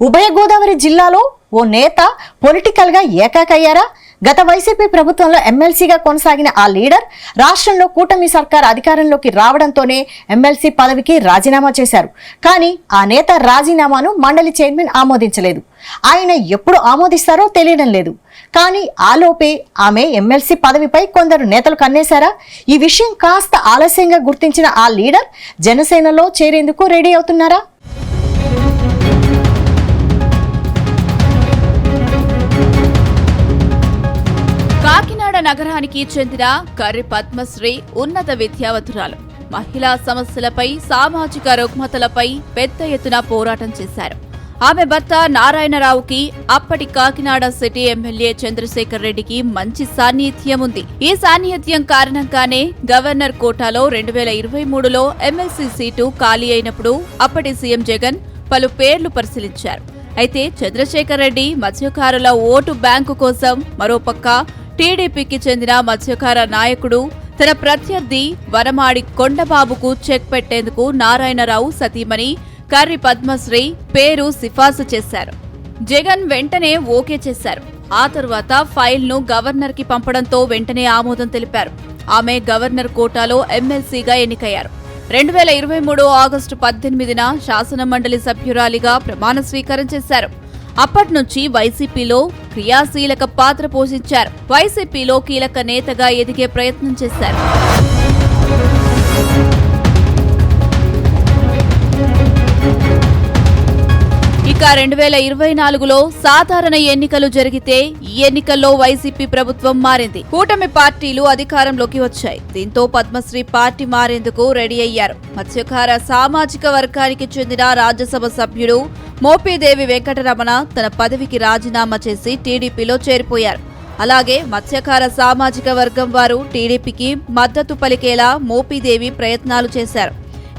ఉభయ గోదావరి జిల్లాలో ఓ నేత పొలిటికల్ గా ఏకాకయ్యారా? గత వైసీపీ ప్రభుత్వంలో ఎమ్మెల్సీగా కొనసాగిన ఆ లీడర్ రాష్ట్రంలో కూటమి సర్కార్ అధికారంలోకి రావడంతోనే ఎమ్మెల్సీ పదవికి రాజీనామా చేశారు. కానీ ఆ నేత రాజీనామాను మండలి చైర్మన్ ఆమోదించలేదు. ఆయన ఎప్పుడు ఆమోదిస్తారో తెలియడం లేదు. కానీ ఆలోపే ఆమె ఎమ్మెల్సీ పదవిపై కొందరు నేతలు కన్నేశారా? ఈ విషయం కాస్త ఆలస్యంగా గుర్తించిన ఆ లీడర్ జనసేనలో చేరేందుకు రెడీ అవుతున్నారా? కాకినాడ నగరానికి చెందిన కర్రి పద్మశ్రీ ఉన్నత విద్యావంతురాలు. మహిళా సమస్యలపై, సామాజిక రుగ్మతలపై పెద్ద ఎత్తున పోరాటం చేశారు. ఆమె భర్త నారాయణరావుకి అప్పటి కాకినాడ సిటీ ఎమ్మెల్యే చంద్రశేఖర్ రెడ్డికి మంచి సాన్నిహిత్యం ఉంది. ఈ సాన్నిహిత్యం కారణంగానే గవర్నర్ కోటాలో 2023లో ఎమ్మెల్సీ సీటు ఖాళీ అయినప్పుడు అప్పటి సీఎం జగన్ పలు పేర్లు పరిశీలించారు. అయితే చంద్రశేఖర్ రెడ్డి మత్స్యకారుల ఓటు బ్యాంకు కోసం మరోపక్క టీడీపీకి చెందిన మత్స్యకార నాయకుడు తన ప్రత్యర్థి వనమాడి కొండబాబుకు చెక్ పెట్టేందుకు నారాయణరావు సతీమణి కర్రి పద్మశ్రీ పేరు సిఫార్సు చేశారు. జగన్ వెంటనే ఓకే చేశారు. ఆ తరువాత ఫైల్ను గవర్నర్ కి పంపడంతో వెంటనే ఆమోదం తెలిపారు. ఆమె గవర్నర్ కోటాలో ఎమ్మెల్సీగా ఎన్నికయ్యారు. 2023 ఆగస్టు 18న శాసనమండలి సభ్యురాలిగా ప్రమాణ స్వీకారం చేశారు. అప్పట్నుంచి వైసీపీలో క్రియాశీలక పాత్ర పోషించారు. వైసీపీలో కీలక నేతగా ఎదిగే ప్రయత్నం చేశారు. ఇక 2024లో సాధారణ ఎన్నికలు జరిగితే ఈ ఎన్నికల్లో వైసీపీ ప్రభుత్వం మారింది. కూటమి పార్టీలు అధికారంలోకి వచ్చాయి. దీంతో పద్మశ్రీ పార్టీ మారేందుకు రెడీ అయ్యారు. మత్స్యకార సామాజిక వర్గానికి చెందిన రాజ్యసభ సభ్యుడు మోపిదేవి వెంకటరమణ తన పదవికి రాజీనామా చేసి టీడీపీలో చేరిపోయారు. అలాగే మత్స్యకార సామాజిక వర్గం వారు టీడీపీకి మద్దతు పలికేలా మోపిదేవి ప్రయత్నాలు చేశారు.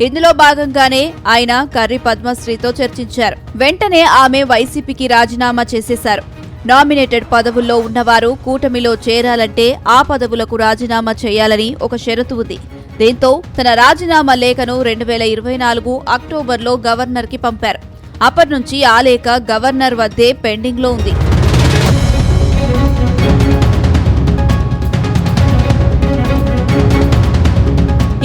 ఇందులో భాగంగానే ఆయన కర్రి పద్మశ్రీతో చర్చించారు. వెంటనే ఆమె వైసీపీకి రాజీనామా చేసేశారు. నామినేటెడ్ పదవుల్లో ఉన్నవారు కూటమిలో చేరాలంటే ఆ పదవులకు రాజీనామా చేయాలని ఒక షరతు ఉంది. దీంతో తన రాజీనామా లేఖను 2024 అక్టోబర్లో గవర్నర్కి పంపారు. అప్పటి ఆ లేఖ గవర్నర్ వద్దే పెండింగ్లో ఉంది.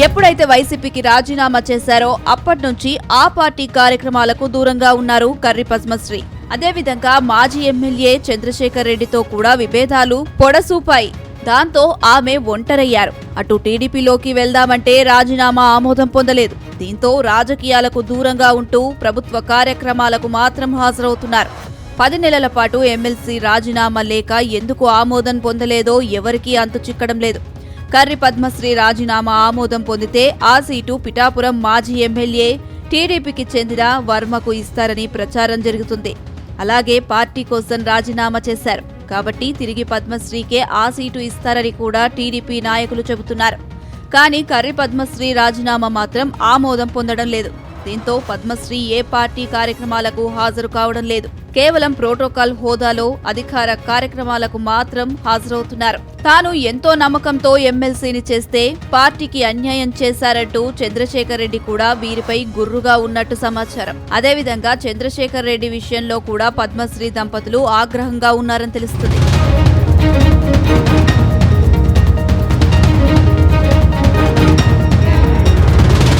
ఎప్పుడైతే వైసీపీకి రాజీనామా చేశారో అప్పటి ఆ పార్టీ కార్యక్రమాలకు దూరంగా ఉన్నారు కర్రి పద్మశ్రీ. అదేవిధంగా మాజీ ఎమ్మెల్యే చంద్రశేఖర్ రెడ్డితో కూడా విభేదాలు పొడసూపాయి. దాంతో ఆమె ఒంటరయ్యారు. అటు టీడీపీలోకి వెళ్దామంటే రాజీనామా ఆమోదం పొందలేదు. దీంతో రాజకీయాలకు దూరంగా ఉంటూ ప్రభుత్వ కార్యక్రమాలకు మాత్రం హాజరవుతున్నారు. 10 నెలల పాటు ఎమ్మెల్సీ రాజీనామా లేక ఎందుకు ఆమోదం పొందలేదో ఎవరికీ అంతు చిక్కడం లేదు. కర్రి పద్మశ్రీ రాజీనామా ఆమోదం పొందితే ఆ సీటు పిఠాపురం మాజీ ఎమ్మెల్యే టీడీపీకి చెందిన వర్మకు ఇస్తారని ప్రచారం జరుగుతుంది. అలాగే పార్టీ కోసం రాజీనామా చేశారు కాబట్టి తిరిగి పద్మశ్రీకే ఆ సీటు ఇస్తారని కూడా టీడీపీ నాయకులు చెబుతున్నారు. కానీ కర్రి పద్మశ్రీ రాజీనామా మాత్రం ఆమోదం పొందడం లేదు. దీంతో పద్మశ్రీ ఏ పార్టీ కార్యక్రమాలకు హాజరు కావడం లేదు. కేవలం ప్రోటోకాల్ హోదాలో అధికార కార్యక్రమాలకు మాత్రం హాజరవుతున్నారు. తాను ఎంతో నమ్మకంతో ఎమ్మెల్సీని చేస్తే పార్టీకి అన్యాయం చేశారంటూ చంద్రశేఖర్ రెడ్డి కూడా వీరిపై గుర్రుగా ఉన్నట్టు సమాచారం. అదేవిధంగా చంద్రశేఖర్ రెడ్డి విషయంలో కూడా పద్మశ్రీ దంపతులు ఆగ్రహంగా ఉన్నారని తెలుస్తుంది.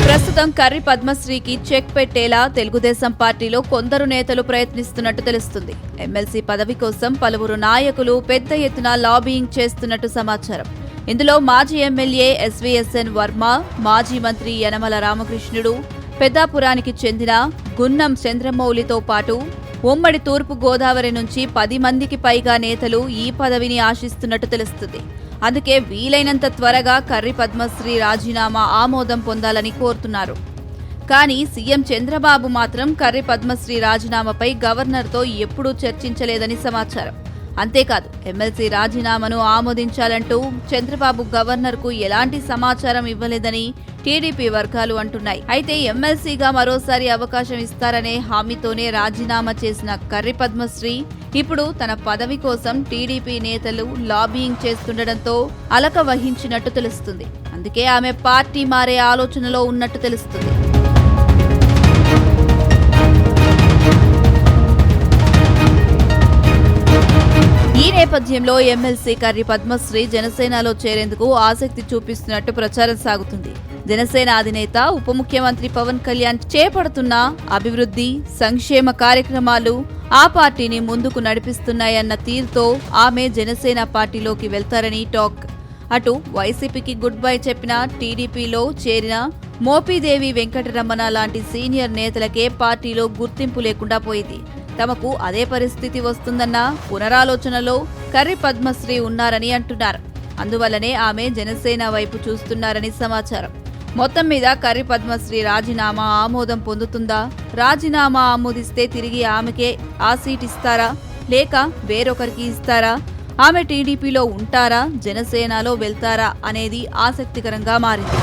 ప్రస్తుతం కర్రి పద్మశ్రీకి చెక్ పెట్టేలా తెలుగుదేశం పార్టీలో కొందరు నేతలు ప్రయత్నిస్తున్నట్టు తెలుస్తుంది. ఎమ్మెల్సీ పదవి కోసం పలువురు నాయకులు పెద్ద ఎత్తున లాబియింగ్ చేస్తున్నట్టు సమాచారం. ఇందులో మాజీ ఎమ్మెల్యే ఎస్వీఎస్ఎన్ వర్మ, మాజీ మంత్రి యనమల రామకృష్ణుడు, పెద్దాపురానికి చెందిన గున్నం చంద్రమౌళితో పాటు ఉమ్మడి తూర్పు గోదావరి నుంచి 10 మందికి పైగా నేతలు ఈ పదవిని ఆశిస్తున్నట్టు తెలుస్తుంది. అందుకే వీలైనంత త్వరగా కర్రి పద్మశ్రీ రాజీనామా ఆమోదం పొందాలని కోరుతున్నారు. కానీ సీఎం చంద్రబాబు మాత్రం కర్రి పద్మశ్రీ రాజీనామాపై గవర్నర్తో ఎప్పుడూ చర్చించలేదని సమాచారం. అంతేకాదు ఎమ్మెల్సీ రాజీనామాను ఆమోదించాలంటూ చంద్రబాబు గవర్నర్కు ఎలాంటి సమాచారం ఇవ్వలేదని టీడీపీ వర్గాలు అంటున్నాయి. అయితే ఎమ్మెల్సీగా మరోసారి అవకాశం ఇస్తారనే హామీతోనే రాజీనామా చేసిన కర్రి పద్మశ్రీ ఇప్పుడు తన పదవి కోసం టీడీపీ నేతలు లాబియింగ్ చేస్తుండటంతో అలక వహించినట్టు తెలుస్తుంది. అందుకే ఆమె పార్టీ మారే ఆలోచనలో ఉన్నట్టు తెలుస్తుంది. నేపథ్యంలో ఎమ్మెల్సీ కర్రి పద్మశ్రీ జనసేనలో చేరేందుకు ఆసక్తి చూపిస్తున్నట్టు ప్రచారం సాగుతుంది. జనసేన అధినేత ఉప ముఖ్యమంత్రి పవన్ కళ్యాణ్ చేపడుతున్న అభివృద్ధి సంక్షేమ కార్యక్రమాలు ఆ పార్టీని ముందుకు నడిపిస్తున్నాయన్న తీరుతో ఆమె జనసేన పార్టీలోకి వెళ్తారని టాక్. అటు వైసీపీకి గుడ్ బై చెప్పిన టీడీపీలో చేరిన మోపిదేవి వెంకటరమణ లాంటి సీనియర్ నేతలకే పార్టీలో గుర్తింపు లేకుండా పోయింది. తమకు అదే పరిస్థితి వస్తుందన్న పునరాలోచనలో కర్రి పద్మశ్రీ ఉన్నారని అంటున్నారు. అందువల్లనే ఆమె జనసేన వైపు చూస్తున్నారని సమాచారం. మొత్తం మీద కర్రి పద్మశ్రీ రాజీనామా ఆమోదం పొందుతుందా? రాజీనామా ఆమోదిస్తే తిరిగి ఆమెకే ఆ సీట్ ఇస్తారా, లేక వేరొకరికి ఇస్తారా? ఆమె టీడీపీలో ఉంటారా, జనసేనలో వెళ్తారా అనేది ఆసక్తికరంగా మారింది.